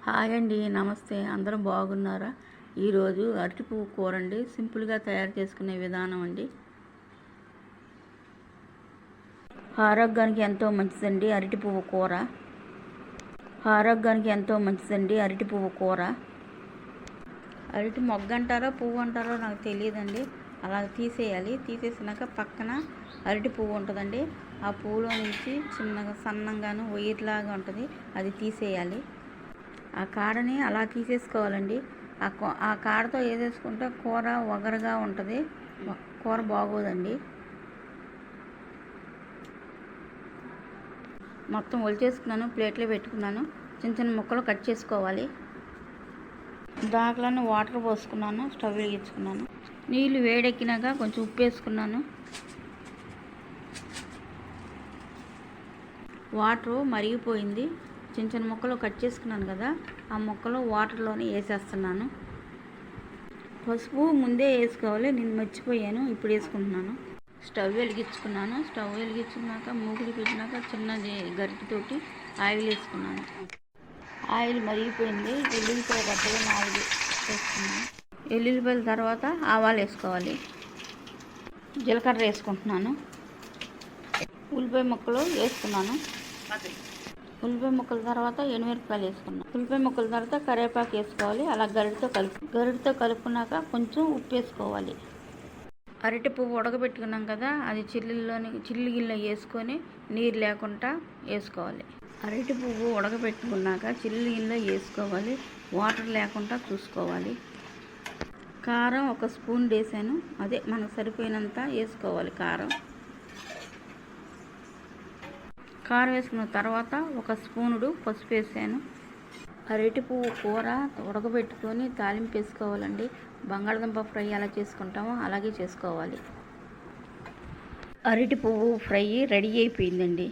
Hi అండి, నమస్తే. అందరూ బాగున్నారా? ఈరోజు అరటి పువ్వు కూర అండి. సింపుల్గా తయారు చేసుకునే విధానం అండి. ఆరోగ్యానికి ఎంతో మంచిదండి అరటి పువ్వు కూర. ఆరోగ్యానికి ఎంతో మంచిదండి అరటి పువ్వు కూర. అరటి మొగ్గ అంటారో పువ్వు అంటారో నాకు తెలియదండి. అలా తీసేయాలి. తీసేసినాక పక్కన అరటి పువ్వు ఉంటుందండి. ఆ పువ్వులో నుంచి చిన్నగా సన్నంగాను వైర్లాగా ఉంటుంది, అది తీసేయాలి. ఆ కాడని అలా తీసేసుకోవాలండి. ఆ కాడతో వేసేసుకుంటే కూర వగరగా ఉంటుంది, కూర బాగోదండి. మొత్తం ఒలిచేసుకున్నాను, ప్లేట్లో పెట్టుకున్నాను. చిన్న చిన్న ముక్కలు కట్ చేసుకోవాలి. దాంట్లోనే వాటర్ పోసుకున్నాను, స్టవ్ వెలిగించుకున్నాను. నీళ్ళు వేడెక్కినాక కొంచెం ఉప్పు వేసుకున్నాను. వాటరు మరిగిపోయింది. చిన్న చిన్న ముక్కలు కట్ చేసుకున్నాను కదా, ఆ ముక్కలు వాటర్లోనే వేసేస్తున్నాను. పసుపు ముందే వేసుకోవాలి, నేను మర్చిపోయాను, ఇప్పుడు వేసుకుంటున్నాను. స్టవ్ వెలిగించుకున్నాను. స్టవ్ వెలిగించుకున్నాక మూకుడు పెట్టినాక చిన్న గరిటెతోటి ఆయిల్ వేసుకున్నాను. ఆయిల్ మరిగిపోయింది. ఎల్లుల్లిపాయ గడ్డగా 4 వేసుకున్నాను. ఎల్లుల్లిపాయల తర్వాత ఆవాలు వేసుకోవాలి. జీలకర్ర వేసుకుంటున్నాను. ఉల్లిపాయ ముక్కలు వేసుకున్నాను. ఉల్లిపాయ ముక్కల తర్వాత ఎండుమిరపకాయలు వేసుకున్నాను. ఉల్లిపాయ ముక్కల తర్వాత కరివేపాకు వేసుకోవాలి. అలా గరిటతో కలుపుకున్నాక కొంచెం ఉప్పు వేసుకోవాలి. అరటి పువ్వు ఉడకబెట్టుకున్నాం కదా, అది చిల్లి గిన్నెలో వేసుకొని నీరు లేకుండా వేసుకోవాలి. అరటి పువ్వు ఉడకబెట్టుకున్నాక చిల్లి గిన్నెలో వేసుకోవాలి, వాటర్ లేకుండా చూసుకోవాలి. కారం 1 స్పూన్ వేసాను, అదే మనకు సరిపోయినంత వేసుకోవాలి. కారం వేసుకున్న తర్వాత 1 స్పూనుడు పసుపు వేసాను. అరటి పువ్వు కూర ఉడకబెట్టుకొని తాలింపు వేసుకోవాలండి. బంగాళదుంప ఫ్రై ఎలా చేసుకుంటామో అలాగే చేసుకోవాలి. అరటి పువ్వు ఫ్రై రెడీ అయిపోయిందండి.